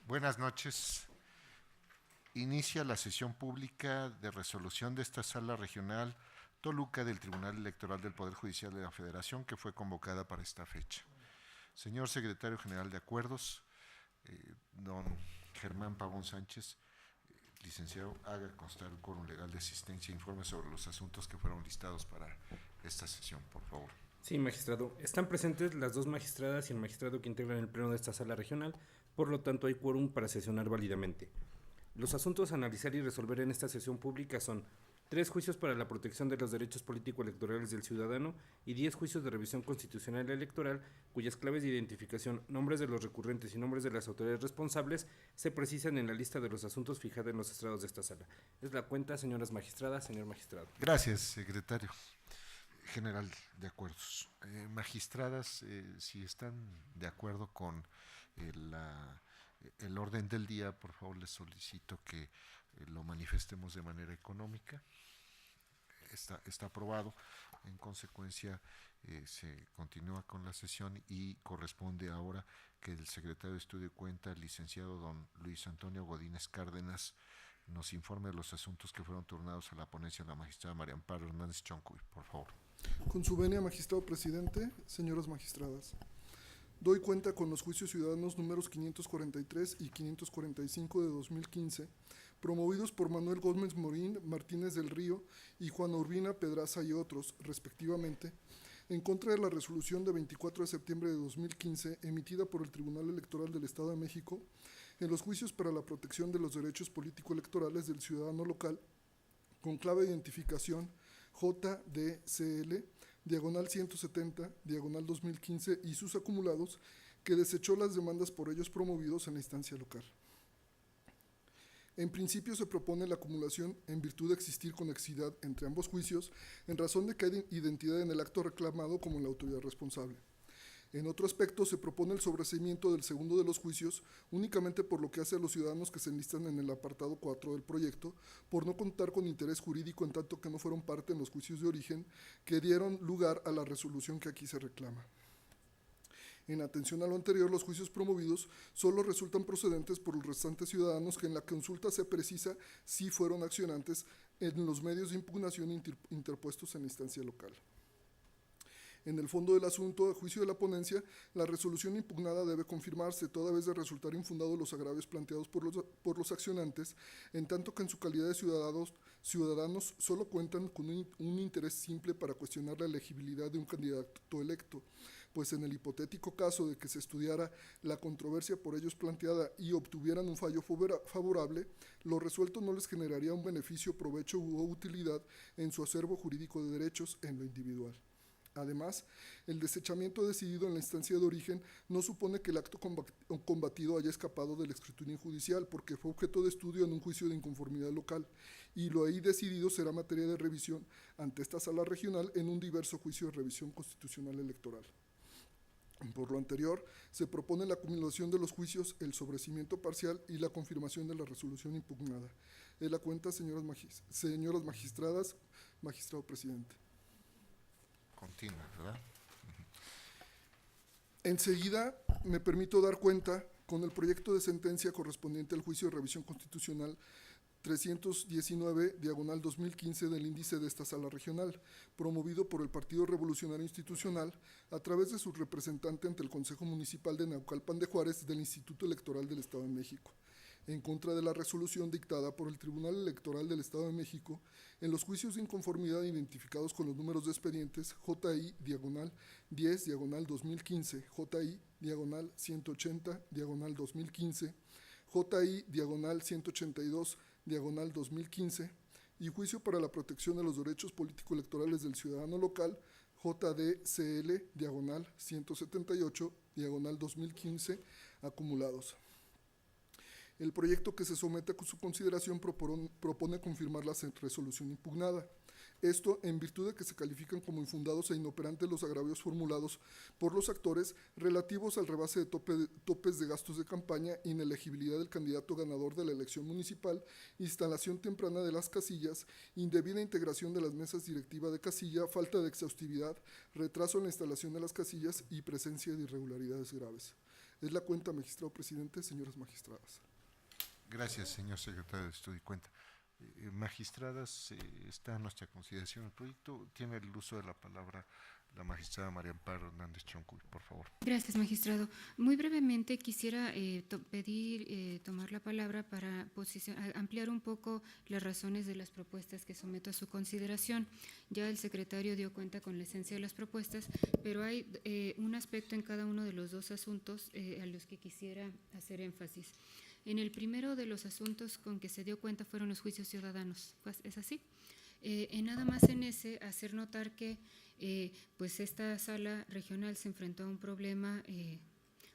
Buenas noches. Inicia la sesión pública de resolución de esta sala regional Toluca del Tribunal Electoral del Poder Judicial de la Federación, que fue convocada para esta fecha. Señor Secretario General de Acuerdos, don Germán Pavón Sánchez, licenciado, haga constar el quórum legal de asistencia e informe sobre los asuntos que fueron listados para esta sesión, por favor. Sí, magistrado. Están presentes las dos magistradas y el magistrado que integran el pleno de esta sala regional, por lo tanto hay quórum para sesionar válidamente. Los asuntos a analizar y resolver en esta sesión pública son 3 juicios para la protección de los derechos político-electorales del ciudadano y 10 juicios de revisión constitucional electoral, cuyas claves de identificación, nombres de los recurrentes y nombres de las autoridades responsables se precisan en la lista de los asuntos fijada en los estrados de esta sala. Es la cuenta, señoras magistradas, señor magistrado. Gracias, secretario general de Acuerdos. Magistradas, si están de acuerdo con el orden del día, por favor les solicito que lo manifestemos de manera económica. Está aprobado. En consecuencia, se continúa con la sesión y corresponde ahora que el secretario de Estudio y Cuenta, el licenciado don Luis Antonio Godínez Cárdenas, nos informe de los asuntos que fueron turnados a la ponencia de la magistrada María Amparo Hernández Choncuy, por favor. Con su venia, magistrado presidente, señoras magistradas. Doy cuenta con los juicios ciudadanos números 543 y 545 de 2015, promovidos por Manuel Gómez Morín, Martínez del Río y Juana Urbina Pedraza y otros, respectivamente, en contra de la resolución de 24 de septiembre de 2015 emitida por el Tribunal Electoral del Estado de México en los juicios para la protección de los derechos político-electorales del ciudadano local, con clave de identificación JDCL, diagonal 170, diagonal 2015 y sus acumulados, que desechó las demandas por ellos promovidos en la instancia local. En principio se propone la acumulación en virtud de existir conexidad entre ambos juicios, en razón de que hay identidad en el acto reclamado como en la autoridad responsable. En otro aspecto, se propone el sobreseimiento del segundo de los juicios únicamente por lo que hace a los ciudadanos que se enlistan en el apartado 4 del proyecto, por no contar con interés jurídico en tanto que no fueron parte en los juicios de origen que dieron lugar a la resolución que aquí se reclama. En atención a lo anterior, los juicios promovidos solo resultan procedentes por los restantes ciudadanos que en la consulta se precisa si fueron accionantes en los medios de impugnación interpuestos en la instancia local. En el fondo del asunto, a juicio de la ponencia, la resolución impugnada debe confirmarse toda vez de resultar infundados los agravios planteados por los accionantes, en tanto que en su calidad de ciudadanos solo cuentan con un interés simple para cuestionar la elegibilidad de un candidato electo, pues en el hipotético caso de que se estudiara la controversia por ellos planteada y obtuvieran un fallo favorable, lo resuelto no les generaría un beneficio, provecho u utilidad en su acervo jurídico de derechos en lo individual. Además, el desechamiento decidido en la instancia de origen no supone que el acto combatido haya escapado del escrutinio judicial, porque fue objeto de estudio en un juicio de inconformidad local, y lo ahí decidido será materia de revisión ante esta sala regional en un diverso juicio de revisión constitucional electoral. Por lo anterior, se propone la acumulación de los juicios, el sobreseimiento parcial y la confirmación de la resolución impugnada. De la cuenta, señoras magistradas, magistrado presidente. Continúa, ¿verdad? Enseguida me permito dar cuenta con el proyecto de sentencia correspondiente al juicio de revisión constitucional 319, diagonal 2015 del índice de esta sala regional, promovido por el Partido Revolucionario Institucional a través de su representante ante el Consejo Municipal de Naucalpan de Juárez del Instituto Electoral del Estado de México, en contra de la resolución dictada por el Tribunal Electoral del Estado de México en los juicios de inconformidad identificados con los números de expedientes JI, diagonal 10, diagonal 2015, JI, diagonal 180, diagonal 2015, JI, diagonal 182, diagonal 2015, y juicio para la protección de los derechos político-electorales del ciudadano local, JDCL, diagonal 178, diagonal 2015, acumulados. El proyecto que se somete a su consideración propone confirmar la resolución impugnada. Esto en virtud de que se califican como infundados e inoperantes los agravios formulados por los actores relativos al rebase de topes de gastos de campaña, inelegibilidad del candidato ganador de la elección municipal, instalación temprana de las casillas, indebida integración de las mesas directivas de casilla, falta de exhaustividad, retraso en la instalación de las casillas y presencia de irregularidades graves. Es la cuenta, magistrado presidente, señoras magistradas. Gracias, señor secretario de Estudio y Cuenta. Magistradas, está a nuestra consideración el proyecto. Tiene el uso de la palabra la magistrada María Amparo Hernández Choncuy, por favor. Gracias, magistrado. Muy brevemente quisiera pedir tomar la palabra para ampliar un poco las razones de las propuestas que someto a su consideración. Ya el secretario dio cuenta con la esencia de las propuestas, pero hay un aspecto en cada uno de los dos asuntos a los que quisiera hacer énfasis. En el primero de los asuntos con que se dio cuenta fueron los juicios ciudadanos. ¿Es así? Nada más en ese, hacer notar que pues esta sala regional se enfrentó a un problema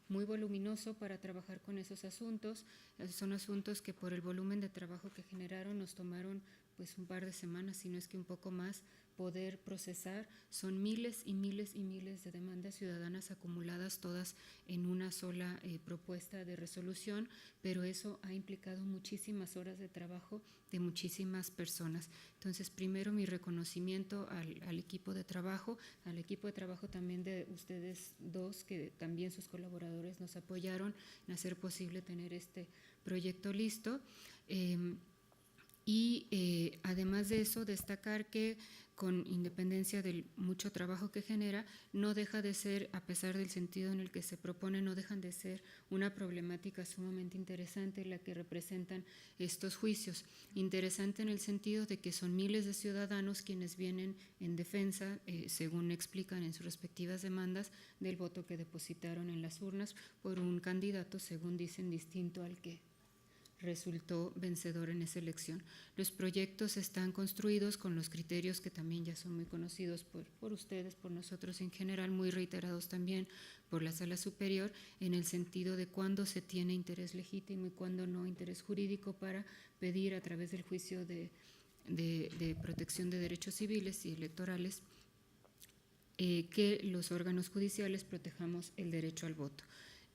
muy voluminoso para trabajar con esos asuntos. Son asuntos que por el volumen de trabajo que generaron nos tomaron pues un par de semanas, si no es que un poco más, poder procesar. Son miles y miles y miles de demandas ciudadanas acumuladas todas en una sola propuesta de resolución, pero eso ha implicado muchísimas horas de trabajo de muchísimas personas. Entonces, primero mi reconocimiento al equipo de trabajo, también de ustedes dos, que también sus colaboradores nos apoyaron en hacer posible tener este proyecto listo. Además de eso, destacar que con independencia del mucho trabajo que genera, no deja de ser, a pesar del sentido en el que se propone, no dejan de ser una problemática sumamente interesante la que representan estos juicios. Interesante en el sentido de que son miles de ciudadanos quienes vienen en defensa, según explican en sus respectivas demandas, del voto que depositaron en las urnas por un candidato, según dicen, distinto al que resultó vencedor en esa elección. Los proyectos están construidos con los criterios que también ya son muy conocidos por ustedes, por nosotros en general, muy reiterados también por la Sala Superior, en el sentido de cuándo se tiene interés legítimo y cuándo no interés jurídico para pedir a través del juicio de protección de derechos civiles y electorales que los órganos judiciales protejamos el derecho al voto.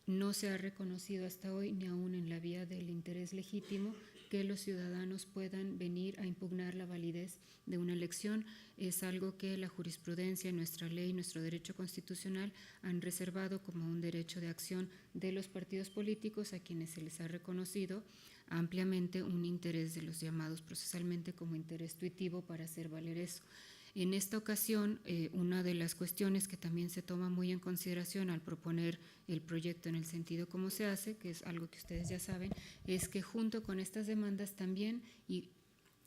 No se ha reconocido hasta hoy, ni aún en la vía del interés legítimo, que los ciudadanos puedan venir a impugnar la validez de una elección. Es algo que la jurisprudencia, nuestra ley, nuestro derecho constitucional han reservado como un derecho de acción de los partidos políticos, a quienes se les ha reconocido ampliamente un interés de los llamados procesalmente como interés tuitivo para hacer valer eso. En esta ocasión, una de las cuestiones que también se toma muy en consideración al proponer el proyecto en el sentido como se hace, que es algo que ustedes ya saben, es que junto con estas demandas también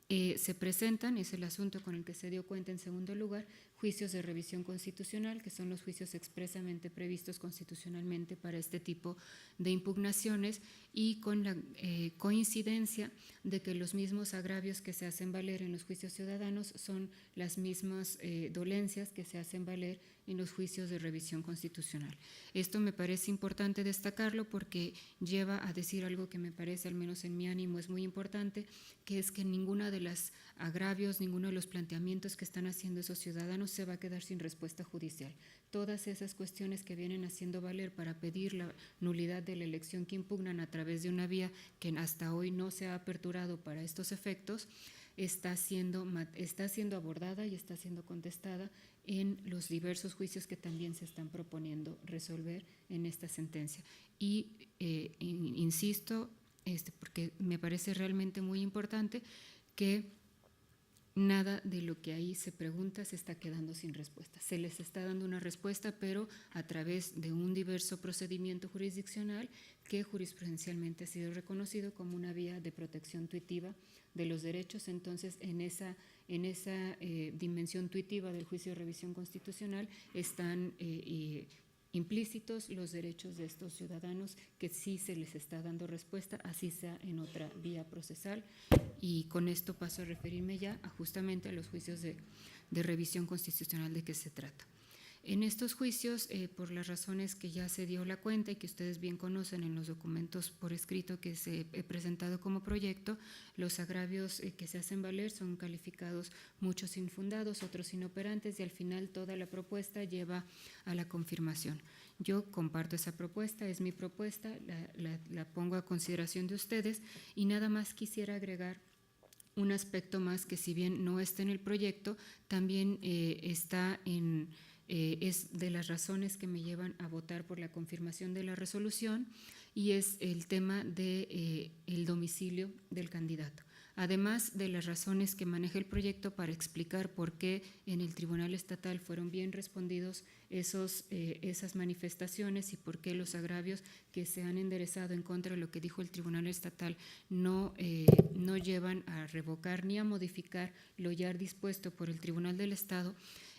se presentan, es el asunto con el que se dio cuenta en segundo lugar, juicios de revisión constitucional, que son los juicios expresamente previstos constitucionalmente para este tipo de impugnaciones, y con la coincidencia de que los mismos agravios que se hacen valer en los juicios ciudadanos son las mismas dolencias que se hacen valer en los juicios de revisión constitucional. Esto me parece importante destacarlo porque lleva a decir algo que me parece, al menos en mi ánimo, es muy importante, que es que ninguna de las agravios, ninguno de los planteamientos que están haciendo esos ciudadanos se va a quedar sin respuesta judicial. Todas esas cuestiones que vienen haciendo valer para pedir la nulidad de la elección que impugnan a través de una vía que hasta hoy no se ha aperturado para estos efectos, está siendo abordada y está siendo contestada en los diversos juicios que también se están proponiendo resolver en esta sentencia. Y insisto, porque me parece realmente muy importante que nada de lo que ahí se pregunta se está quedando sin respuesta. Se les está dando una respuesta, pero a través de un diverso procedimiento jurisdiccional que jurisprudencialmente ha sido reconocido como una vía de protección tuitiva de los derechos. Entonces, en esa dimensión tuitiva del juicio de revisión constitucional están implícitos los derechos de estos ciudadanos, que sí se les está dando respuesta, así sea en otra vía procesal. Y con esto paso a referirme ya justamente a los juicios de revisión constitucional de que se trata. En estos juicios, por las razones que ya se dio la cuenta y que ustedes bien conocen en los documentos por escrito que se he presentado como proyecto, los agravios que se hacen valer son calificados muchos infundados, otros inoperantes, y al final toda la propuesta lleva a la confirmación. Yo comparto esa propuesta, es mi propuesta, la pongo a consideración de ustedes, y nada más quisiera agregar un aspecto más que, si bien no está en el proyecto, también está es de las razones que me llevan a votar por la confirmación de la resolución, y es el tema de el domicilio del candidato. Además de las razones que maneja el proyecto para explicar por qué en el Tribunal Estatal fueron bien respondidos esas manifestaciones y por qué los agravios que se han enderezado en contra de lo que dijo el Tribunal Estatal no llevan a revocar ni a modificar lo ya dispuesto por el Tribunal del Estado.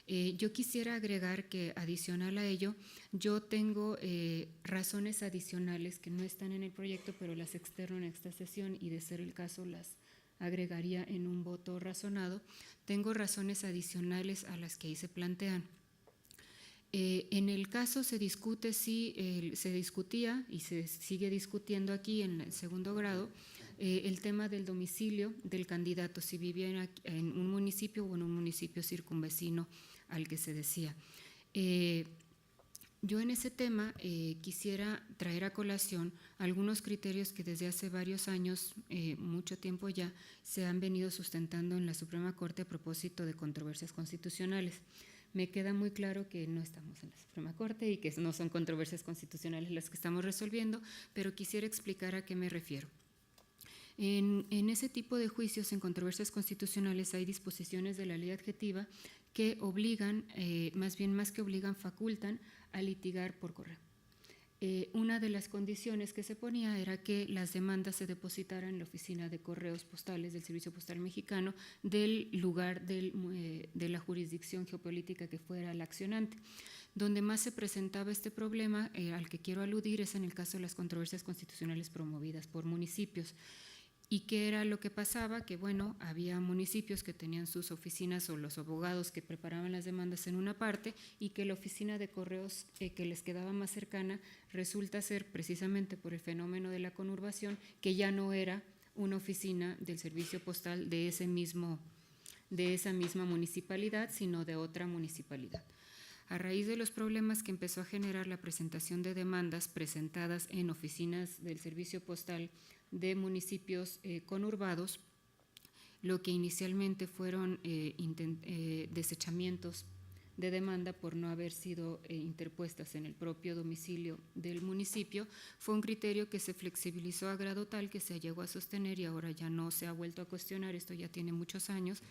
Yo quisiera agregar que, adicional a ello, yo tengo razones adicionales que no están en el proyecto, pero las externo en esta sesión, y de ser el caso las agregaría en un voto razonado. Tengo razones adicionales a las que ahí se plantean. En el caso se discute se discutía y se sigue discutiendo aquí en el segundo grado el tema del domicilio del candidato, si vivía en un municipio o en un municipio circunvecino al que se decía. Yo en ese tema quisiera traer a colación algunos criterios que desde hace varios años, mucho tiempo ya, se han venido sustentando en la Suprema Corte a propósito de controversias constitucionales. Me queda muy claro que no estamos en la Suprema Corte y que no son controversias constitucionales las que estamos resolviendo, pero quisiera explicar a qué me refiero. En ese tipo de juicios, en controversias constitucionales, hay disposiciones de la ley adjetiva que obligan, más que obligan, facultan a litigar por correo. Una de las condiciones que se ponía era que las demandas se depositaran en la oficina de correos postales del Servicio Postal Mexicano del lugar de la jurisdicción geopolítica que fuera la accionante. Donde más se presentaba este problema, al que quiero aludir, es en el caso de las controversias constitucionales promovidas por municipios. ¿Y qué era lo que pasaba? Que bueno, había municipios que tenían sus oficinas o los abogados que preparaban las demandas en una parte, y que la oficina de correos que les quedaba más cercana resulta ser, precisamente por el fenómeno de la conurbación, que ya no era una oficina del servicio postal de esa misma municipalidad, sino de otra municipalidad. A raíz de los problemas que empezó a generar la presentación de demandas presentadas en oficinas del servicio postal de municipios conurbados, lo que inicialmente fueron desechamientos de demanda por no haber sido interpuestas en el propio domicilio del municipio, fue un criterio que se flexibilizó a grado tal que se llegó a sostener, y ahora ya no se ha vuelto a cuestionar, esto ya tiene muchos años,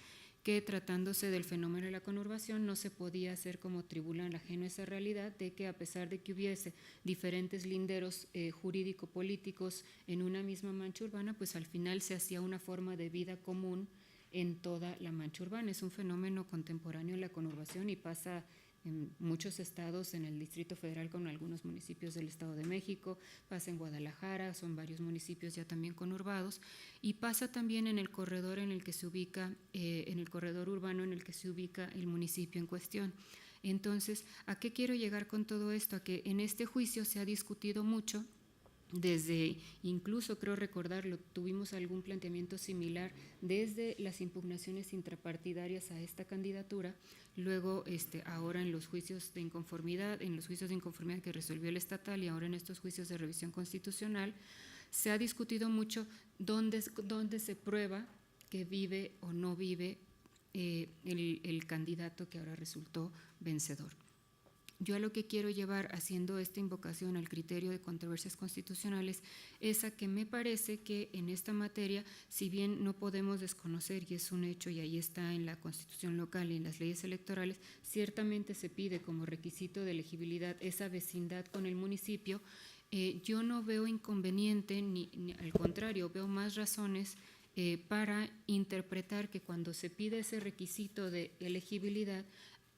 que tratándose del fenómeno de la conurbación no se podía hacer como tribunal ajeno a esa realidad de que, a pesar de que hubiese diferentes linderos jurídico-políticos en una misma mancha urbana, pues al final se hacía una forma de vida común en toda la mancha urbana. Es un fenómeno contemporáneo la conurbación y pasa en muchos estados, en el Distrito Federal con algunos municipios del Estado de México, pasa en Guadalajara, son varios municipios ya también conurbados, y pasa también en el corredor en el que se ubica, en el corredor urbano en el que se ubica el municipio en cuestión. Entonces, ¿a qué quiero llegar con todo esto? A que en este juicio se ha discutido mucho, desde, incluso creo recordarlo, tuvimos algún planteamiento similar desde las impugnaciones intrapartidarias a esta candidatura, luego ahora en los juicios de inconformidad, que resolvió el estatal, y ahora en estos juicios de revisión constitucional, se ha discutido mucho dónde se prueba que vive o no vive el candidato que ahora resultó vencedor. Yo a lo que quiero llevar, haciendo esta invocación al criterio de controversias constitucionales, es a que me parece que en esta materia, si bien no podemos desconocer, y es un hecho y ahí está en la Constitución local y en las leyes electorales, ciertamente se pide como requisito de elegibilidad esa vecindad con el municipio. Yo no veo inconveniente, ni al contrario, veo más razones para interpretar que cuando se pide ese requisito de elegibilidad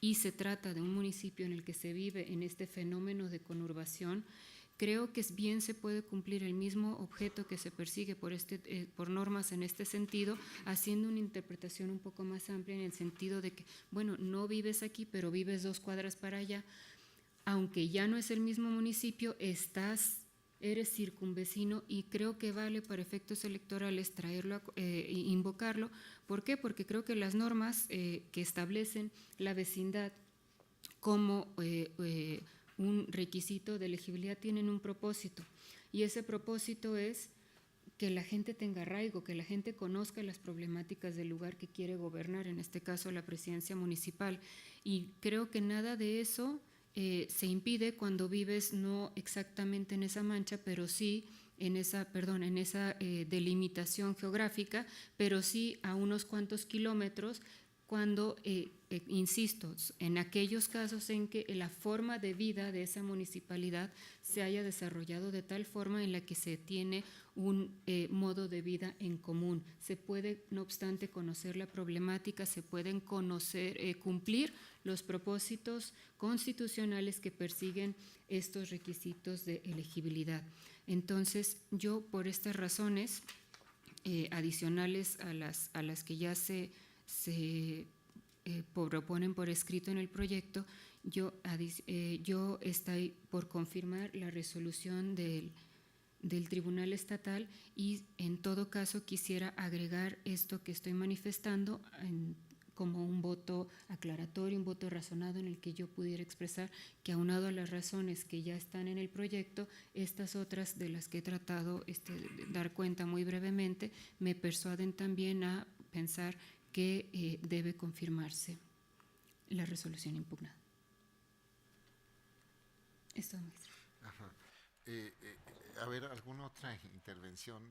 y se trata de un municipio en el que se vive en este fenómeno de conurbación, creo que bien se puede cumplir el mismo objeto que se persigue por normas en este sentido, haciendo una interpretación un poco más amplia en el sentido de que, bueno, no vives aquí, pero vives 2 cuadras para allá, aunque ya no es el mismo municipio, eres circunvecino, y creo que vale para efectos electorales invocarlo. ¿Por qué? Porque creo que las normas que establecen la vecindad como un requisito de elegibilidad tienen un propósito, y ese propósito es que la gente tenga arraigo, que la gente conozca las problemáticas del lugar que quiere gobernar, en este caso la presidencia municipal. Y creo que nada de eso se impide cuando vives no exactamente en esa mancha, pero sí en esa delimitación geográfica, pero sí a unos cuantos kilómetros, cuando, insisto, en aquellos casos en que la forma de vida de esa municipalidad se haya desarrollado de tal forma en la que se tiene un modo de vida en común. Se puede, no obstante, conocer la problemática, se pueden cumplir los propósitos constitucionales que persiguen estos requisitos de elegibilidad. Entonces, yo, por estas razones adicionales a las que ya se proponen por escrito en el proyecto, yo estoy por confirmar la resolución del Tribunal Estatal, y en todo caso quisiera agregar esto que estoy manifestando como un voto aclaratorio, un voto razonado en el que yo pudiera expresar que, aunado a las razones que ya están en el proyecto, estas otras de las que he tratado de dar cuenta muy brevemente, me persuaden también a pensar que debe confirmarse la resolución impugnada. Esto, maestra. Ajá. A ver, ¿alguna otra intervención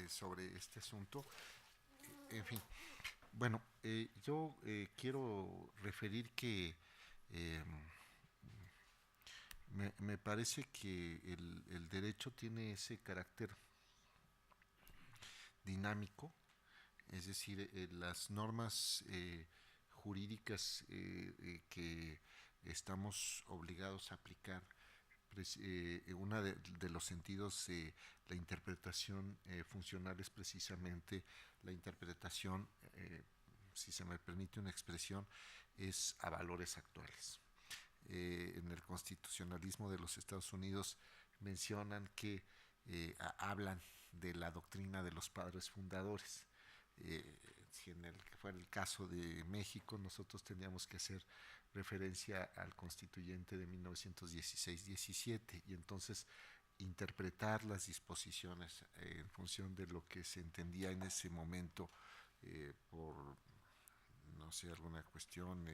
sobre este asunto? En fin, bueno, yo quiero referir que me parece que el derecho tiene ese carácter dinámico, es decir, las normas jurídicas que estamos obligados a aplicar, uno de los sentidos de la interpretación funcional es precisamente la interpretación, si se me permite una expresión, es a valores actuales. En el constitucionalismo de los Estados Unidos mencionan que hablan de la doctrina de los padres fundadores. Si en el que fuera el caso de México, nosotros tendríamos que hacer referencia al constituyente de 1916-17 y entonces interpretar las disposiciones en función de lo que se entendía en ese momento por, no sé, alguna cuestión,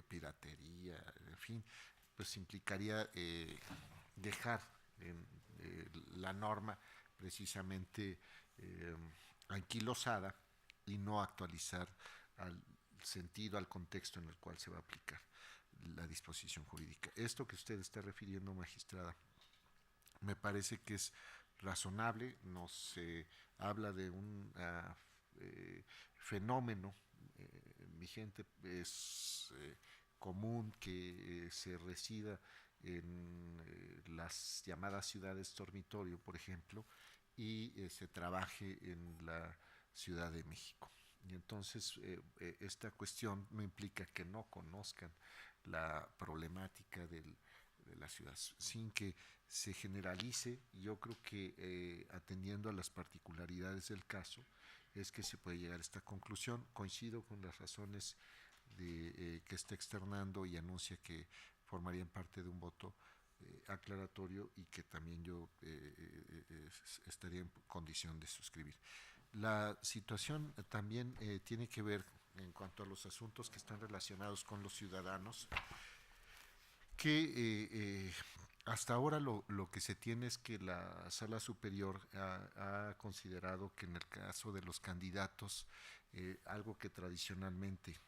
piratería, en fin, pues implicaría dejar la norma precisamente anquilosada y no actualizar al sentido, al contexto en el cual se va a aplicar la disposición jurídica. Esto que usted está refiriendo, magistrada, me parece que es razonable, nos habla de un fenómeno vigente, es común que se resida en las llamadas ciudades dormitorio, por ejemplo, y se trabaje en la Ciudad de México. Y entonces esta cuestión no implica que no conozcan la problemática de la ciudad, sin que se generalice. Yo creo que atendiendo a las particularidades del caso es que se puede llegar a esta conclusión. Coincido con las razones que está externando y anuncia que formarían parte de un voto aclaratorio y que también yo estaría en condición de suscribir. La situación también tiene que ver en cuanto a los asuntos que están relacionados con los ciudadanos, que hasta ahora lo que se tiene es que la Sala Superior ha considerado que en el caso de los candidatos, algo que tradicionalmente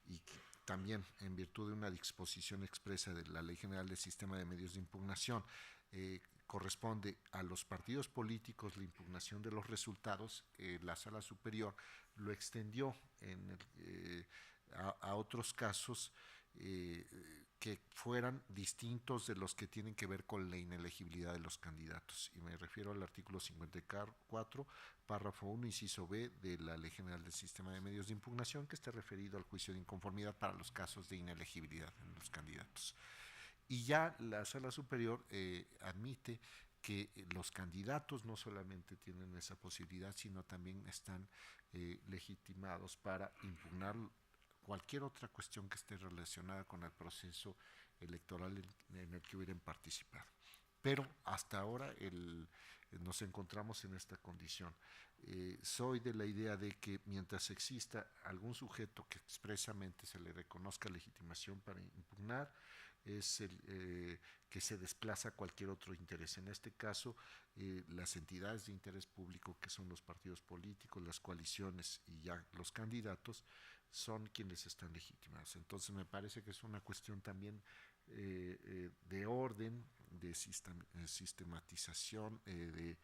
y que también en virtud de una disposición expresa de la Ley General del Sistema de Medios de Impugnación, corresponde a los partidos políticos la impugnación de los resultados, la Sala Superior lo extendió a otros casos que fueran distintos de los que tienen que ver con la inelegibilidad de los candidatos. Y me refiero al artículo 54, párrafo 1, inciso B de la Ley General del Sistema de Medios de Impugnación, que está referido al juicio de inconformidad para los casos de inelegibilidad en los candidatos. Y ya la Sala Superior admite que los candidatos no solamente tienen esa posibilidad, sino también están legitimados para impugnar cualquier otra cuestión que esté relacionada con el proceso electoral en el que hubieran participado. pero hasta ahora nos encontramos en esta condición. Soy de la idea de que mientras exista algún sujeto que expresamente se le reconozca legitimación para impugnar, es que se desplaza cualquier otro interés. En este caso, las entidades de interés público, que son los partidos políticos, las coaliciones y ya los candidatos, son quienes están legitimados. Entonces me parece que es una cuestión también de orden, de sistematización, de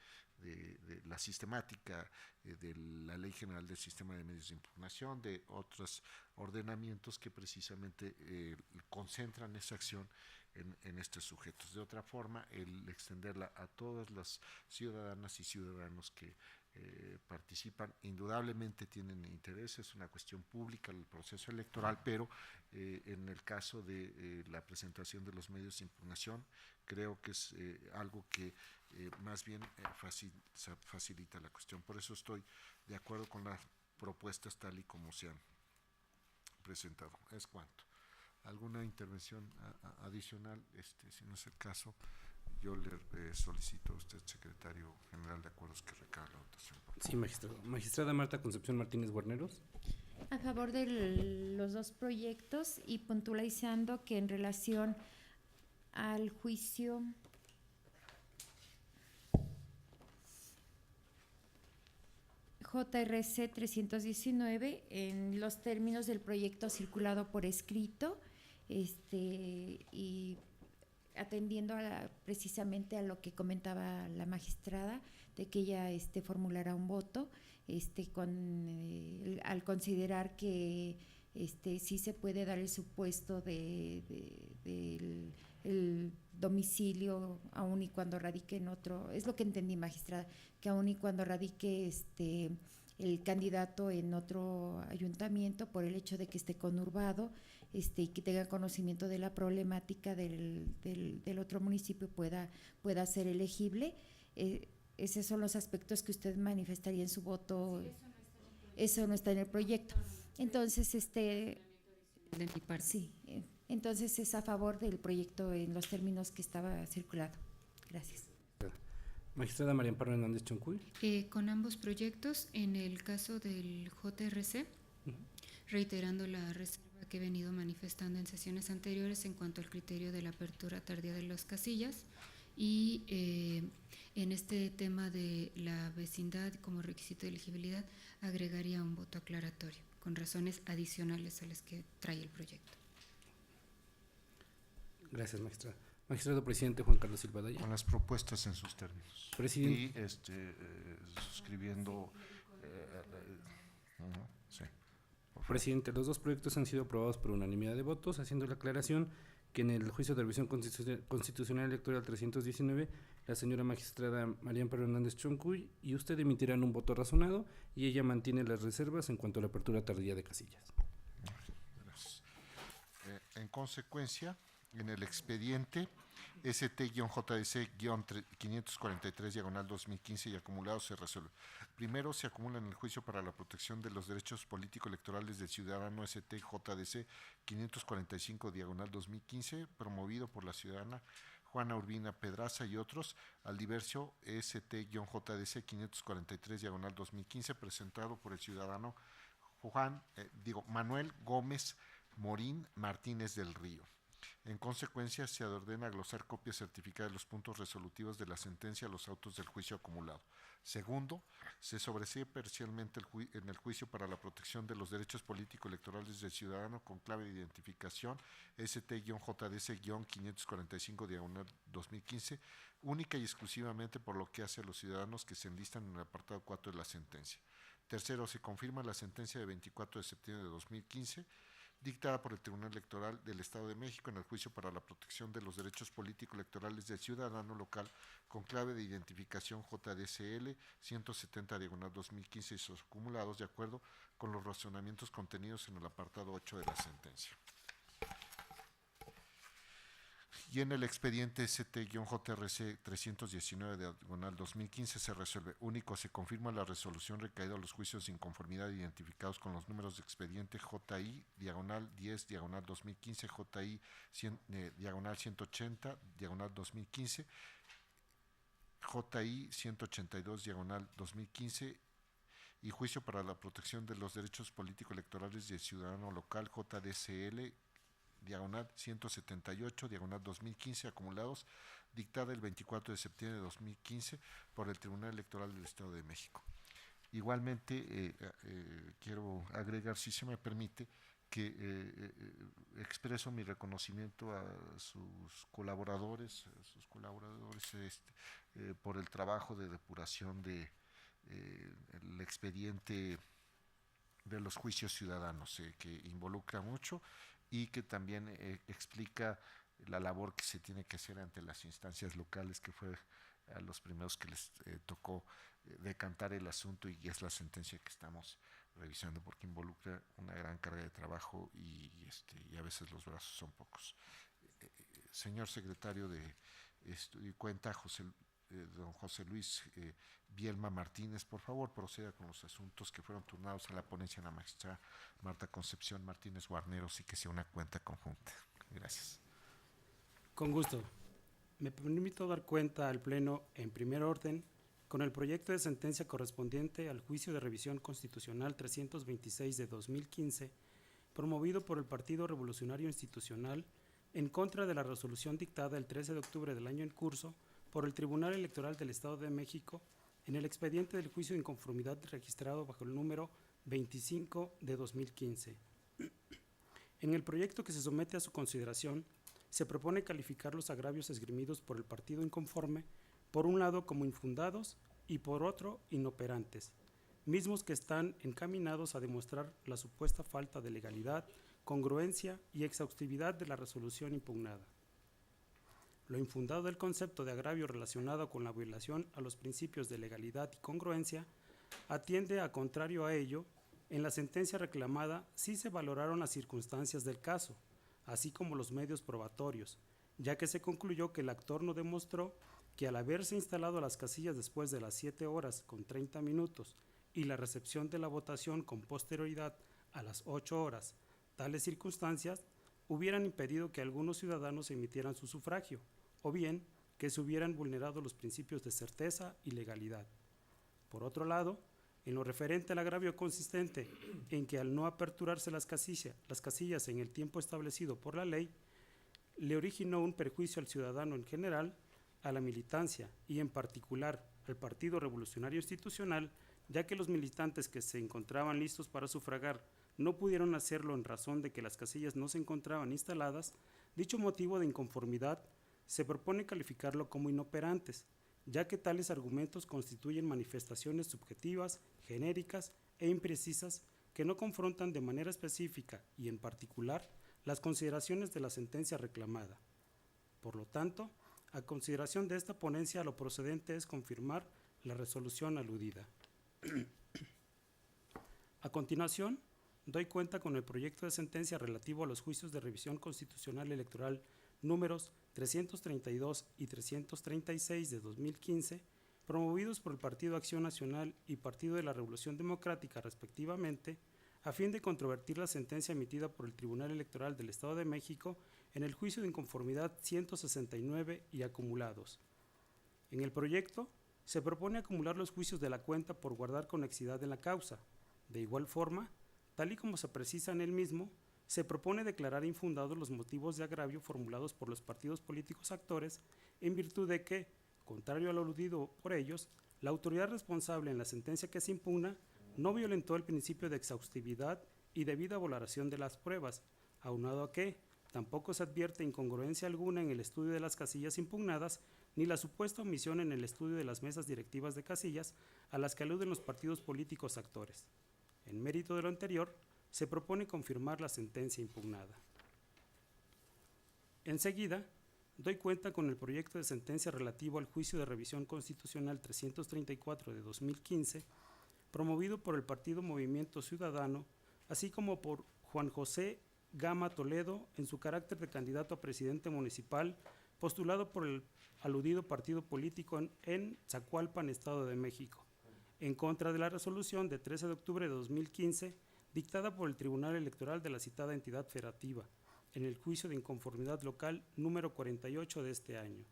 la sistemática de la Ley General del Sistema de Medios de Impugnación, de otros ordenamientos que precisamente concentran esa acción en estos sujetos. De otra forma, el extenderla a todas las ciudadanas y ciudadanos que participan, indudablemente tienen interés, es una cuestión pública el proceso electoral, pero en el caso de la presentación de los medios de impugnación, creo que es algo que más bien facilita la cuestión. Por eso estoy de acuerdo con las propuestas tal y como se han presentado. Es cuanto. ¿Alguna intervención adicional? Si no es el caso, yo le solicito a usted, secretario general de acuerdos, que recabe la votación. Sí, magistrado. Magistrada Marta Concepción Martínez Guarneros. A favor de los dos proyectos y puntualizando que en relación al juicio JRC 319, en los términos del proyecto circulado por escrito, y atendiendo precisamente a lo que comentaba la magistrada, de que ella formulará un voto, al considerar que sí se puede dar el supuesto del el domicilio, aun y cuando radique en otro, es lo que entendí, magistrada, que aun y cuando radique el candidato en otro ayuntamiento, por el hecho de que esté conurbado, y que tenga conocimiento de la problemática del otro municipio, pueda ser elegible. Esos son los aspectos que usted manifestaría en su voto. Sí, eso no está en el proyecto. Entonces, de mi parte. Sí, entonces es a favor del proyecto en los términos que estaba circulado. Gracias. Magistrada María Amparo Hernández Choncuy. Con ambos proyectos, en el caso del JRC, reiterando la reserva que he venido manifestando en sesiones anteriores en cuanto al criterio de la apertura tardía de las casillas, y en este tema de la vecindad como requisito de elegibilidad agregaría un voto aclaratorio con razones adicionales a las que trae el proyecto. Gracias, magistrada. Magistrado presidente Juan Carlos Silva Daya. Con las propuestas en sus términos. Presidente. Y suscribiendo. Sí. Presidente, los dos proyectos han sido aprobados por unanimidad de votos, haciendo la aclaración que en el juicio de revisión constitucional electoral 319, la señora magistrada María Amparo Hernández Choncuy y usted emitirán un voto razonado y ella mantiene las reservas en cuanto a la apertura tardía de casillas. Gracias. En consecuencia, en el expediente ST-JDC-543-2015 y acumulados se resuelve. Primero, se acumula en el juicio para la protección de los derechos político-electorales del ciudadano ST-JDC-545-2015, promovido por la ciudadana Juana Urbina Pedraza y otros, al diverso ST-JDC-543-2015, presentado por el ciudadano Manuel Gómez Morín Martínez del Río. En consecuencia, se ordena glosar copias certificadas de los puntos resolutivos de la sentencia a los autos del juicio acumulado. Segundo, se sobresee parcialmente en el juicio para la protección de los derechos político-electorales del ciudadano con clave de identificación ST-JDC-545-2015, única y exclusivamente por lo que hace a los ciudadanos que se enlistan en el apartado 4 de la sentencia. Tercero, se confirma la sentencia de 24 de septiembre de 2015, dictada por el Tribunal Electoral del Estado de México en el juicio para la protección de los derechos político-electorales del ciudadano local con clave de identificación JDCL 170/2015 y sus acumulados de acuerdo con los razonamientos contenidos en el apartado 8 de la sentencia. Y en el expediente ST-JRC 319/2015 se resuelve. Único, se confirma la resolución recaída a los juicios de inconformidad identificados con los números de expediente JI-10/2015, JI-180/2015, JI-182/2015 y juicio para la protección de los derechos político-electorales del ciudadano local, JDCL, /178/2015, acumulados, dictada el 24 de septiembre de 2015 por el Tribunal Electoral del Estado de México. Igualmente, quiero agregar, si se me permite, que expreso mi reconocimiento a sus colaboradores por el trabajo de depuración de el expediente de los juicios ciudadanos, que involucra mucho y que también explica la labor que se tiene que hacer ante las instancias locales, que fue a los primeros que les tocó decantar el asunto, y es la sentencia que estamos revisando, porque involucra una gran carga de trabajo y a veces los brazos son pocos. Señor secretario de Estudio y Cuenta, don José Luis Bielma Martínez, por favor, proceda con los asuntos que fueron turnados a la ponencia de la magistrada Marta Concepción Martínez Guarneros, y que sea una cuenta conjunta. Gracias. Con gusto. Me permito dar cuenta al Pleno en primer orden con el proyecto de sentencia correspondiente al juicio de revisión constitucional 326 de 2015, promovido por el Partido Revolucionario Institucional en contra de la resolución dictada el 13 de octubre del año en curso por el Tribunal Electoral del Estado de México en el expediente del juicio de inconformidad registrado bajo el número 25 de 2015. En el proyecto que se somete a su consideración, se propone calificar los agravios esgrimidos por el partido inconforme, por un lado como infundados y por otro inoperantes, mismos que están encaminados a demostrar la supuesta falta de legalidad, congruencia y exhaustividad de la resolución impugnada. Lo infundado del concepto de agravio relacionado con la violación a los principios de legalidad y congruencia atiende a contrario a ello. En la sentencia reclamada sí se valoraron las circunstancias del caso, así como los medios probatorios, ya que se concluyó que el actor no demostró que al haberse instalado las casillas después de las 7 horas con 30 minutos y la recepción de la votación con posterioridad a las 8 horas, tales circunstancias hubieran impedido que algunos ciudadanos emitieran su sufragio, o bien que se hubieran vulnerado los principios de certeza y legalidad. Por otro lado, en lo referente al agravio consistente en que al no aperturarse las casillas en el tiempo establecido por la ley, le originó un perjuicio al ciudadano en general, a la militancia y en particular al Partido Revolucionario Institucional, ya que los militantes que se encontraban listos para sufragar no pudieron hacerlo en razón de que las casillas no se encontraban instaladas. Dicho motivo de inconformidad se propone calificarlo como inoperantes, ya que tales argumentos constituyen manifestaciones subjetivas, genéricas e imprecisas que no confrontan de manera específica y en particular las consideraciones de la sentencia reclamada. Por lo tanto, a consideración de esta ponencia, lo procedente es confirmar la resolución aludida. A continuación, doy cuenta con el proyecto de sentencia relativo a los juicios de revisión constitucional electoral números 332 y 336 de 2015, promovidos por el Partido Acción Nacional y Partido de la Revolución Democrática, respectivamente, a fin de controvertir la sentencia emitida por el Tribunal Electoral del Estado de México en el juicio de inconformidad 169 y acumulados. En el proyecto se propone acumular los juicios de la cuenta por guardar conexidad en la causa. De igual forma, tal y como se precisa en el mismo, se propone declarar infundados los motivos de agravio formulados por los partidos políticos actores, en virtud de que, contrario a lo aludido por ellos, la autoridad responsable en la sentencia que se impugna no violentó el principio de exhaustividad y debida valoración de las pruebas, aunado a que tampoco se advierte incongruencia alguna en el estudio de las casillas impugnadas, ni la supuesta omisión en el estudio de las mesas directivas de casillas a las que aluden los partidos políticos actores. En mérito de lo anterior, se propone confirmar la sentencia impugnada. Enseguida, doy cuenta con el proyecto de sentencia relativo al juicio de revisión constitucional 334 de 2015, promovido por el Partido Movimiento Ciudadano, así como por Juan José Gama Toledo en su carácter de candidato a presidente municipal postulado por el aludido partido político en Zacualpan, Estado de México, en contra de la resolución de 13 de octubre de 2015, dictada por el Tribunal Electoral de la citada entidad federativa, en el juicio de inconformidad local número 48 de este año.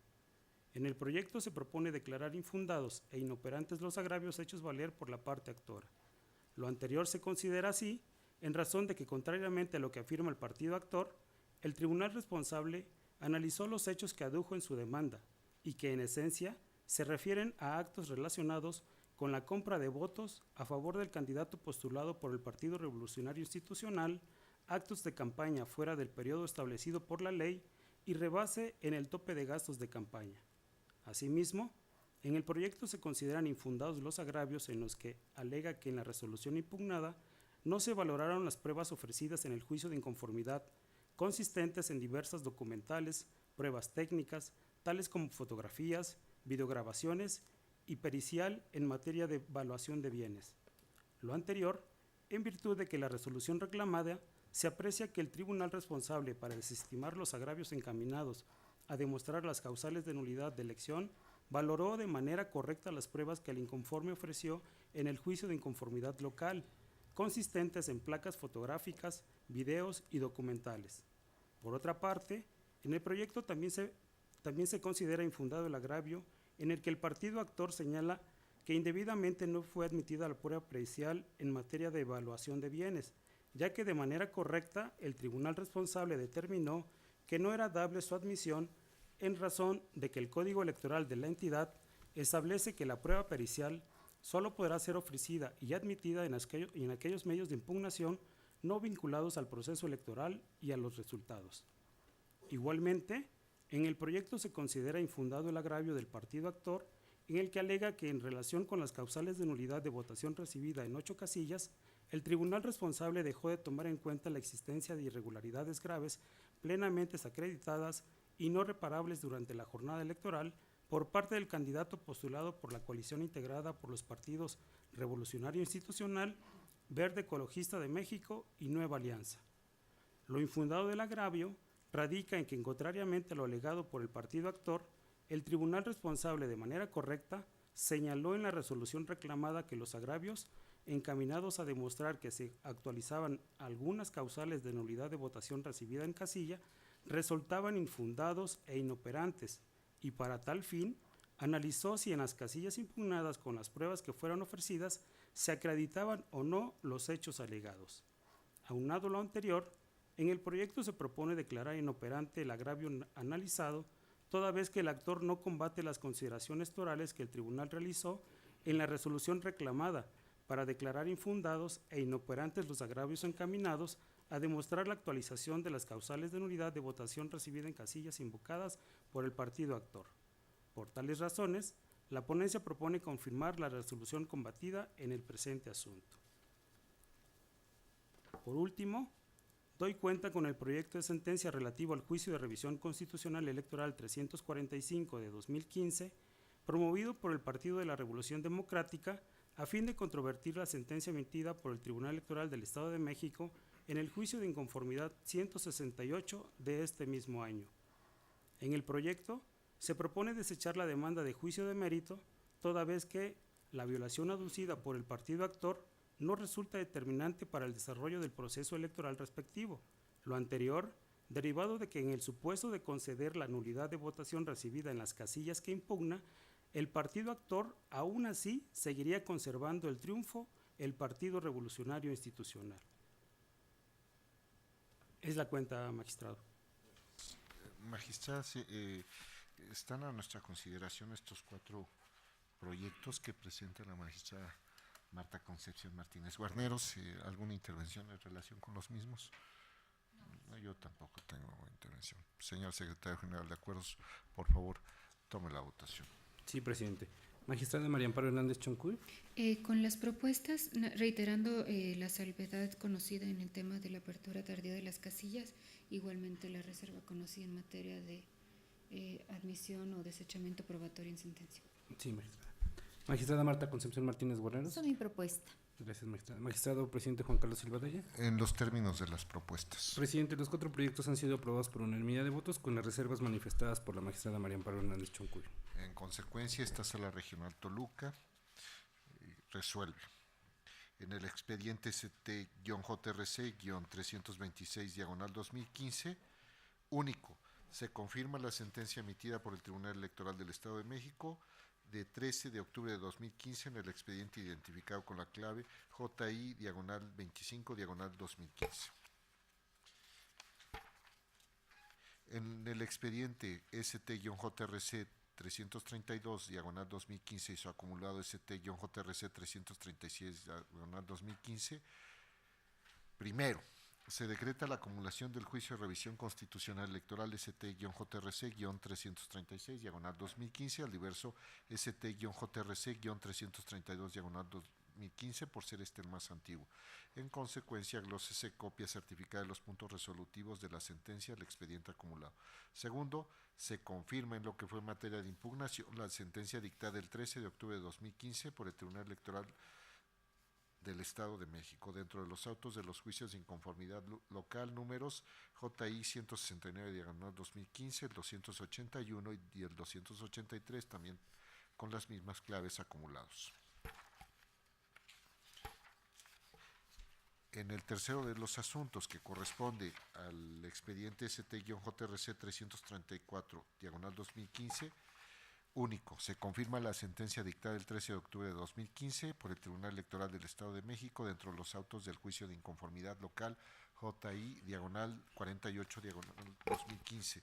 En el proyecto se propone declarar infundados e inoperantes los agravios hechos valer por la parte actora. Lo anterior se considera así en razón de que, contrariamente a lo que afirma el partido actor, el tribunal responsable analizó los hechos que adujo en su demanda y que, en esencia, se refieren a actos relacionados con la compra de votos a favor del candidato postulado por el Partido Revolucionario Institucional, actos de campaña fuera del periodo establecido por la ley y rebase en el tope de gastos de campaña. Asimismo, en el proyecto se consideran infundados los agravios en los que alega que en la resolución impugnada no se valoraron las pruebas ofrecidas en el juicio de inconformidad, consistentes en diversas documentales, pruebas técnicas, tales como fotografías, videograbaciones y pericial en materia de evaluación de bienes. Lo anterior, en virtud de que la resolución reclamada se aprecia que el tribunal responsable para desestimar los agravios encaminados a demostrar las causales de nulidad de elección valoró de manera correcta las pruebas que el inconforme ofreció en el juicio de inconformidad local, consistentes en placas fotográficas, videos y documentales. Por otra parte, en el proyecto también se considera infundado el agravio en el que el partido actor señala que indebidamente no fue admitida la prueba pericial en materia de evaluación de bienes, ya que de manera correcta el tribunal responsable determinó que no era dable su admisión en razón de que el Código Electoral de la entidad establece que la prueba pericial solo podrá ser ofrecida y admitida en aquellos medios de impugnación no vinculados al proceso electoral y a los resultados. Igualmente, en el proyecto se considera infundado el agravio del partido actor en el que alega que en relación con las causales de nulidad de votación recibida en 8 casillas, el tribunal responsable dejó de tomar en cuenta la existencia de irregularidades graves plenamente acreditadas y no reparables durante la jornada electoral por parte del candidato postulado por la coalición integrada por los partidos Revolucionario Institucional, Verde Ecologista de México y Nueva Alianza. Lo infundado del agravio radica en que, contrariamente a lo alegado por el partido actor, el tribunal responsable de manera correcta señaló en la resolución reclamada que los agravios encaminados a demostrar que se actualizaban algunas causales de nulidad de votación recibida en casilla resultaban infundados e inoperantes, y para tal fin analizó si en las casillas impugnadas con las pruebas que fueron ofrecidas se acreditaban o no los hechos alegados. Aunado lo anterior, en el proyecto se propone declarar inoperante el agravio analizado, toda vez que el actor no combate las consideraciones torales que el tribunal realizó en la resolución reclamada para declarar infundados e inoperantes los agravios encaminados a demostrar la actualización de las causales de nulidad de votación recibida en casillas invocadas por el partido actor. Por tales razones, la ponencia propone confirmar la resolución combatida en el presente asunto. Por último, doy cuenta con el proyecto de sentencia relativo al juicio de revisión constitucional electoral 345 de 2015, promovido por el Partido de la Revolución Democrática, a fin de controvertir la sentencia emitida por el Tribunal Electoral del Estado de México en el juicio de inconformidad 168 de este mismo año. En el proyecto se propone desechar la demanda de juicio de mérito, toda vez que la violación aducida por el partido actor no resulta determinante para el desarrollo del proceso electoral respectivo. Lo anterior, derivado de que en el supuesto de conceder la nulidad de votación recibida en las casillas que impugna, el partido actor aún así seguiría conservando el triunfo el Partido Revolucionario Institucional. Es la cuenta, magistrado. Magistrada, están a nuestra consideración estos 4 proyectos que presenta la magistrada Marta Concepción Martínez Guarneros. ¿Alguna intervención en relación con los mismos? No, yo tampoco tengo intervención. Señor secretario general de Acuerdos, por favor, tome la votación. Sí, presidente. Magistrada María Amparo Hernández Choncuy. Con las propuestas, reiterando la salvedad conocida en el tema de la apertura tardía de las casillas, igualmente la reserva conocida en materia de admisión o desechamiento probatorio en sentencia. Sí, magistrada. Magistrada Marta Concepción Martínez Guarneros. Esa es mi propuesta. Gracias, magistrado. Magistrado presidente Juan Carlos Silva Daya. En los términos de las propuestas. Presidente, los 4 proyectos han sido aprobados por unanimidad de votos con las reservas manifestadas por la magistrada María Amparo Hernández Choncuy. En consecuencia, esta Sala Regional Toluca resuelve. En el expediente ST-JRC-326-2015, único, se confirma la sentencia emitida por el Tribunal Electoral del Estado de México de 13 de octubre de 2015 en el expediente identificado con la clave JI-25-2015. En el expediente ST-JRC 332-2015 y su acumulado ST-JRC 336-2015, primero, se decreta la acumulación del juicio de revisión constitucional electoral ST-JRC-336-2015 al diverso ST-JRC-332-2015 por ser este el más antiguo. En consecuencia, glósese copia certificada de los puntos resolutivos de la sentencia del expediente acumulado. Segundo, se confirma en lo que fue materia de impugnación la sentencia dictada el 13 de octubre de 2015 por el Tribunal Electoral del Estado de México, dentro de los autos de los juicios de inconformidad local números JI 169-2015, el 281 y el 283, también con las mismas claves acumulados. En el tercero de los asuntos, que corresponde al expediente ST-JRC 334-2015, único, se confirma la sentencia dictada el 13 de octubre de 2015 por el Tribunal Electoral del Estado de México dentro de los autos del juicio de inconformidad local JI-48-2015.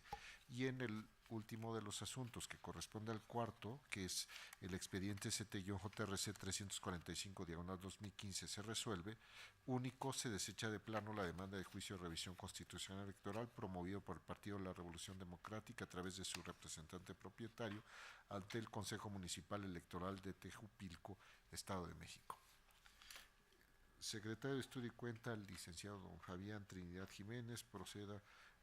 Y en el último de los asuntos, que corresponde al cuarto, que es el expediente ST-JRC 345-2015, se resuelve. Único, se desecha de plano la demanda de juicio de revisión constitucional electoral promovido por el Partido de la Revolución Democrática a través de su representante propietario ante el Consejo Municipal Electoral de Tejupilco, Estado de México. Secretario de Estudio y Cuenta, el licenciado don Fabián Trinidad Jiménez, proceda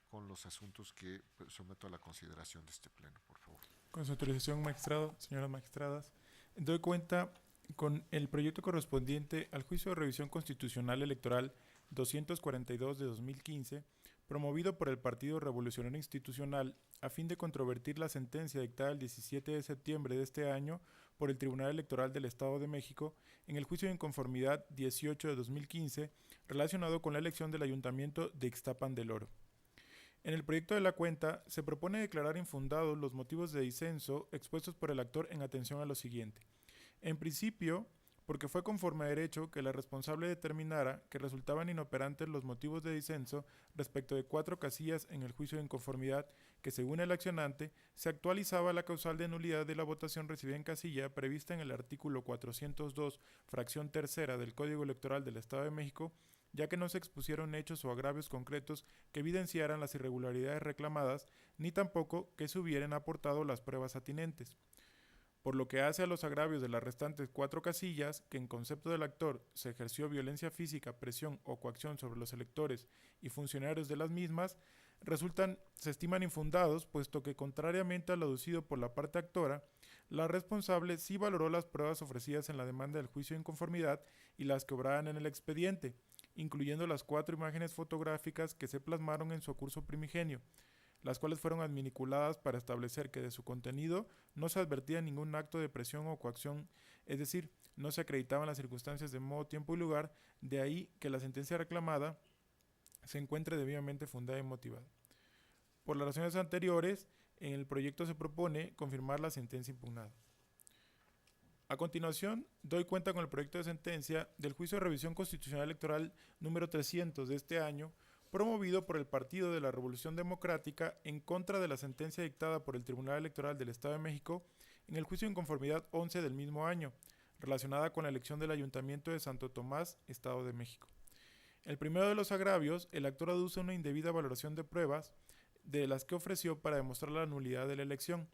con los asuntos que someto a la consideración de este pleno, por favor. Con su autorización, magistrado, señoras magistradas, doy cuenta con el proyecto correspondiente al juicio de revisión constitucional electoral 242 de 2015, promovido por el Partido Revolucionario Institucional a fin de controvertir la sentencia dictada el 17 de septiembre de este año por el Tribunal Electoral del Estado de México en el juicio de inconformidad 18 de 2015 relacionado con la elección del Ayuntamiento de Ixtapan del Oro. En el proyecto de la cuenta se propone declarar infundados los motivos de disenso expuestos por el actor en atención a lo siguiente. En principio, porque fue conforme a derecho que la responsable determinara que resultaban inoperantes los motivos de disenso respecto de 4 casillas en el juicio de inconformidad que, según el accionante, se actualizaba la causal de nulidad de la votación recibida en casilla prevista en el artículo 402, fracción tercera del Código Electoral del Estado de México, ya que no se expusieron hechos o agravios concretos que evidenciaran las irregularidades reclamadas, ni tampoco que se hubieran aportado las pruebas atinentes. Por lo que hace a los agravios de las restantes 4 casillas, que en concepto del actor se ejerció violencia física, presión o coacción sobre los electores y funcionarios de las mismas, se estiman infundados, puesto que, contrariamente a lo aducido por la parte actora, la responsable sí valoró las pruebas ofrecidas en la demanda del juicio de inconformidad y las que obraban en el expediente, incluyendo las 4 imágenes fotográficas que se plasmaron en su curso primigenio, las cuales fueron adminiculadas para establecer que de su contenido no se advertía ningún acto de presión o coacción, es decir, no se acreditaban las circunstancias de modo, tiempo y lugar, de ahí que la sentencia reclamada se encuentre debidamente fundada y motivada. Por las razones anteriores, en el proyecto se propone confirmar la sentencia impugnada. A continuación, doy cuenta con el proyecto de sentencia del juicio de revisión constitucional electoral número 300 de este año, promovido por el Partido de la Revolución Democrática en contra de la sentencia dictada por el Tribunal Electoral del Estado de México en el juicio de inconformidad 11 del mismo año, relacionada con la elección del Ayuntamiento de Santo Tomás, Estado de México. El primero de los agravios, el actor aduce una indebida valoración de pruebas de las que ofreció para demostrar la nulidad de la elección.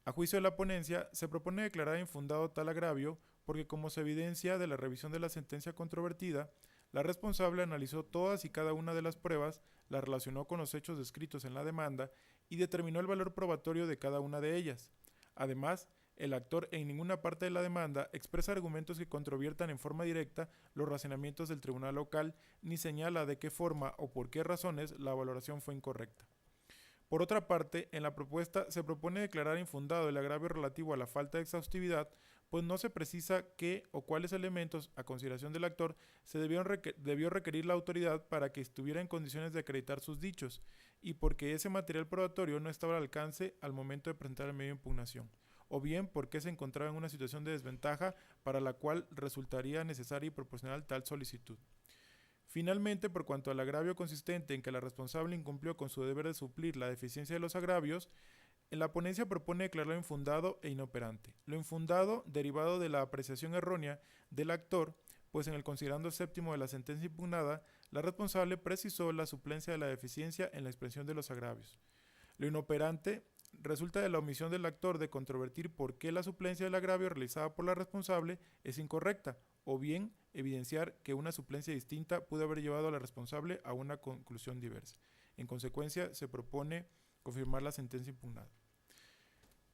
A juicio de la ponencia, se propone declarar infundado tal agravio porque, como se evidencia de la revisión de la sentencia controvertida, la responsable analizó todas y cada una de las pruebas, las relacionó con los hechos descritos en la demanda y determinó el valor probatorio de cada una de ellas. Además, el actor en ninguna parte de la demanda expresa argumentos que controviertan en forma directa los razonamientos del tribunal local, ni señala de qué forma o por qué razones la valoración fue incorrecta. Por otra parte, en la propuesta se propone declarar infundado el agravio relativo a la falta de exhaustividad, pues no se precisa qué o cuáles elementos, a consideración del actor, se debió requerir la autoridad para que estuviera en condiciones de acreditar sus dichos, y porque ese material probatorio no estaba al alcance al momento de presentar el medio de impugnación, o bien porque se encontraba en una situación de desventaja para la cual resultaría necesaria y proporcional tal solicitud. Finalmente, por cuanto al agravio consistente en que la responsable incumplió con su deber de suplir la deficiencia de los agravios, la ponencia propone declararlo infundado e inoperante. Lo infundado, derivado de la apreciación errónea del actor, pues en el considerando séptimo de la sentencia impugnada, la responsable precisó la suplencia de la deficiencia en la expresión de los agravios. Lo inoperante resulta de la omisión del actor de controvertir por qué la suplencia del agravio realizada por la responsable es incorrecta, o bien evidenciar que una suplencia distinta pudo haber llevado a la responsable a una conclusión diversa. En consecuencia, se propone confirmar la sentencia impugnada.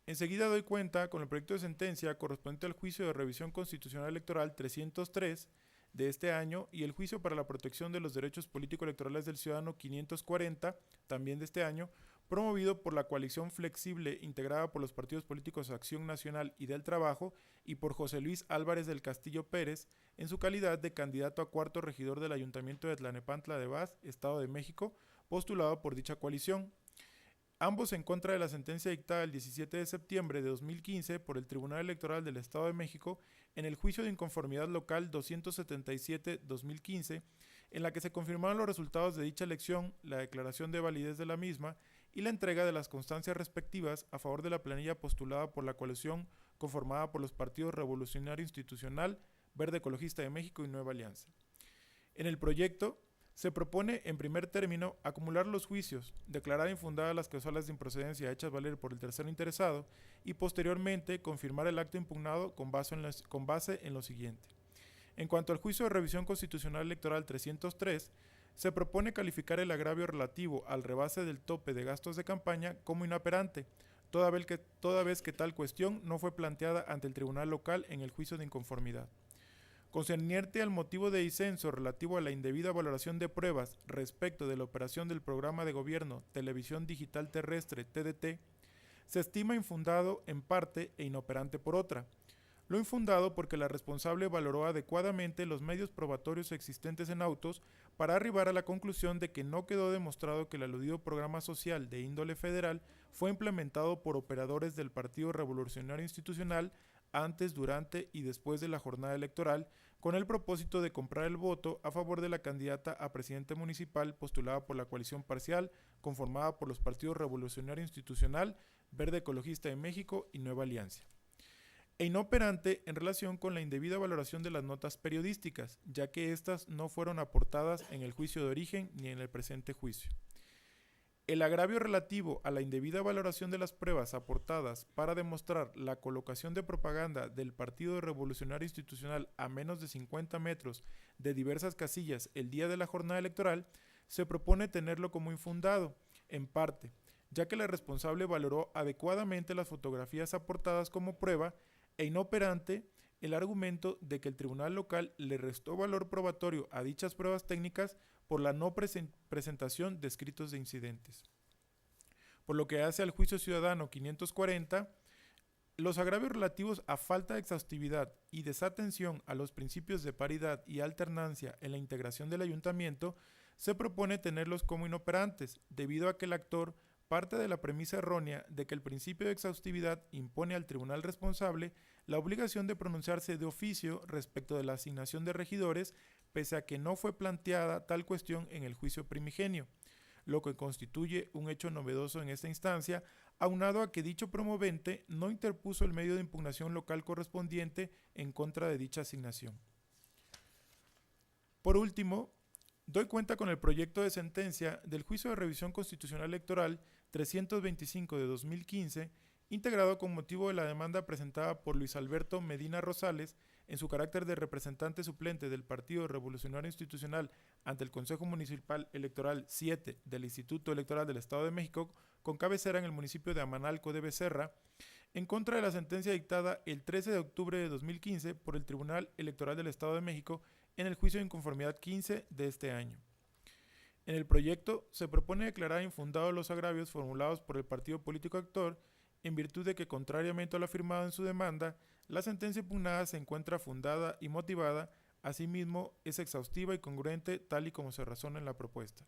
Enseguida doy cuenta con el proyecto de sentencia correspondiente al juicio de revisión constitucional electoral 303 de este año y el juicio para la protección de los derechos político-electorales del ciudadano 540, también de este año, promovido por la coalición flexible integrada por los partidos políticos Acción Nacional y del Trabajo y por José Luis Álvarez del Castillo Pérez en su calidad de candidato a cuarto regidor del Ayuntamiento de Tlalnepantla de Vaz, Estado de México, postulado por dicha coalición. Ambos en contra de la sentencia dictada el 17 de septiembre de 2015 por el Tribunal Electoral del Estado de México en el juicio de inconformidad local 277-2015, en la que se confirmaron los resultados de dicha elección, la declaración de validez de la misma y la entrega de las constancias respectivas a favor de la planilla postulada por la coalición conformada por los partidos Revolucionario Institucional, Verde Ecologista de México y Nueva Alianza. En el proyecto se propone, en primer término, acumular los juicios, declarar infundadas las causales de improcedencia hechas valer por el tercero interesado y, posteriormente, confirmar el acto impugnado con base en lo siguiente. En cuanto al juicio de revisión constitucional electoral 303, se propone calificar el agravio relativo al rebase del tope de gastos de campaña como inoperante, toda vez que tal cuestión no fue planteada ante el tribunal local en el juicio de inconformidad. Concerniente al motivo de disenso relativo a la indebida valoración de pruebas respecto de la operación del programa de gobierno Televisión Digital Terrestre TDT, se estima infundado en parte e inoperante por otra. Lo infundado porque la responsable valoró adecuadamente los medios probatorios existentes en autos para arribar a la conclusión de que no quedó demostrado que el aludido programa social de índole federal fue implementado por operadores del Partido Revolucionario Institucional antes, durante y después de la jornada electoral, con el propósito de comprar el voto a favor de la candidata a presidente municipal postulada por la coalición parcial, conformada por los partidos Revolucionario Institucional, Verde Ecologista de México y Nueva Alianza. E inoperante en relación con la indebida valoración de las notas periodísticas, ya que éstas no fueron aportadas en el juicio de origen ni en el presente juicio. El agravio relativo a la indebida valoración de las pruebas aportadas para demostrar la colocación de propaganda del Partido Revolucionario Institucional a menos de 50 metros de diversas casillas el día de la jornada electoral, se propone tenerlo como infundado, en parte, ya que la responsable valoró adecuadamente las fotografías aportadas como prueba e inoperante el argumento de que el tribunal local le restó valor probatorio a dichas pruebas técnicas por la no presentación de escritos de incidentes. Por lo que hace al juicio ciudadano 540, los agravios relativos a falta de exhaustividad y desatención a los principios de paridad y alternancia en la integración del ayuntamiento, se propone tenerlos como inoperantes, debido a que el actor parte de la premisa errónea de que el principio de exhaustividad impone al tribunal responsable la obligación de pronunciarse de oficio respecto de la asignación de regidores, pese a que no fue planteada tal cuestión en el juicio primigenio, lo que constituye un hecho novedoso en esta instancia, aunado a que dicho promovente no interpuso el medio de impugnación local correspondiente en contra de dicha asignación. Por último, doy cuenta con el proyecto de sentencia del juicio de revisión constitucional electoral 325 de 2015, integrado con motivo de la demanda presentada por Luis Alberto Medina Rosales en su carácter de representante suplente del Partido Revolucionario Institucional ante el Consejo Municipal Electoral 7 del Instituto Electoral del Estado de México, con cabecera en el municipio de Amanalco de Becerra, en contra de la sentencia dictada el 13 de octubre de 2015 por el Tribunal Electoral del Estado de México en el juicio de inconformidad 15 de este año. En el proyecto se propone declarar infundados los agravios formulados por el partido político actor en virtud de que, contrariamente a lo afirmado en su demanda, la sentencia impugnada se encuentra fundada y motivada, asimismo es exhaustiva y congruente tal y como se razona en la propuesta.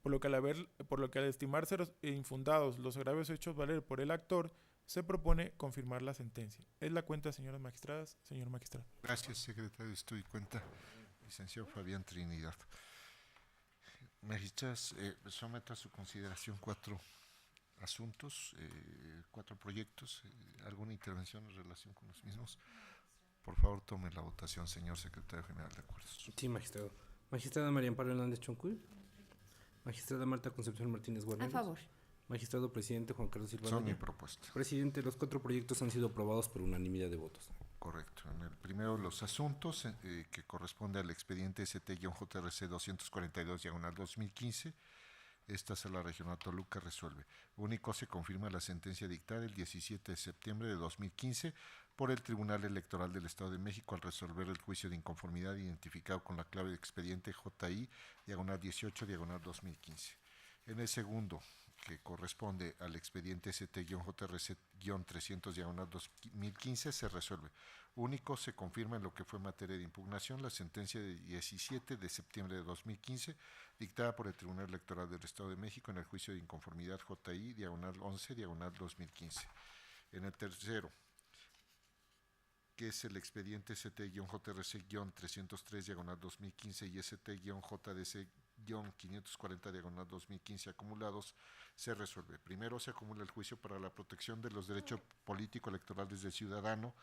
Por lo que al estimarse infundados los agravios hechos valer por el actor, se propone confirmar la sentencia. Es la cuenta, señoras magistradas, señor magistrado. Gracias, secretario. Estoy cuenta. Licenciado Fabián Trinidad. Magistradas, someto a su consideración 4 asuntos, 4 proyectos. ¿Alguna intervención en relación con los mismos? Por favor, tome la votación, señor secretario general de acuerdos. Sí, magistrado. Magistrada María Amparo Hernández Choncuy. Magistrada Marta Concepción Martínez Guarneros. A favor. Magistrado presidente Juan Carlos Silva. Son mi Doña. propuesta. Presidente, los 4 proyectos han sido aprobados por unanimidad de votos. Correcto. En el primero, los asuntos que corresponde al expediente ST-JRC 242/2015. Esta sala regional Toluca resuelve. Único, se confirma la sentencia dictada el 17 de septiembre de 2015 por el Tribunal Electoral del Estado de México al resolver el juicio de inconformidad identificado con la clave de expediente JI-18/2015. En el segundo, que corresponde al expediente ST-JRC-300/2015, se resuelve. Único, se confirma en lo que fue materia de impugnación la sentencia de 17 de septiembre de 2015 dictada por el Tribunal Electoral del Estado de México en el juicio de inconformidad JI-11/2015. En el tercero, que es el expediente ST-JRC-303/2015 y ST-JDC-540/2015 acumulados, se resuelve. Primero, se acumula el juicio para la protección de los derechos político-electorales del ciudadano,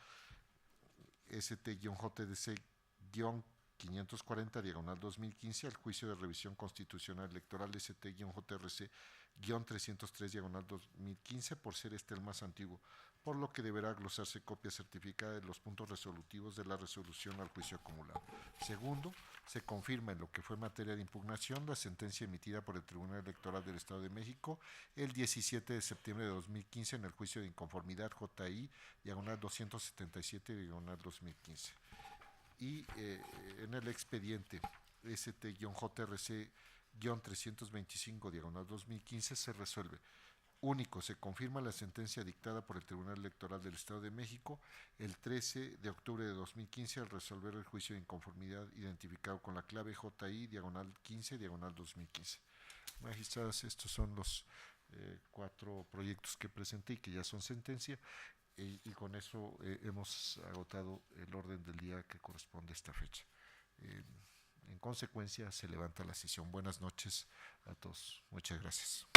ST-JDC-540/2015, al juicio de revisión constitucional electoral ST-JRC-303/2015, por ser este el más antiguo, por lo que deberá glosarse copia certificada de los puntos resolutivos de la resolución al juicio acumulado. Segundo, se confirma en lo que fue materia de impugnación la sentencia emitida por el Tribunal Electoral del Estado de México el 17 de septiembre de 2015 en el juicio de inconformidad JI-277/2015. Y en el expediente ST-JRC-325/2015 se resuelve. Único, se confirma la sentencia dictada por el Tribunal Electoral del Estado de México el 13 de octubre de 2015 al resolver el juicio de inconformidad identificado con la clave JI-15/2015. Magistradas, estos son los 4 proyectos que presenté y que ya son sentencia, y con eso hemos agotado el orden del día que corresponde a esta fecha. En consecuencia, se levanta la sesión. Buenas noches a todos. Muchas gracias.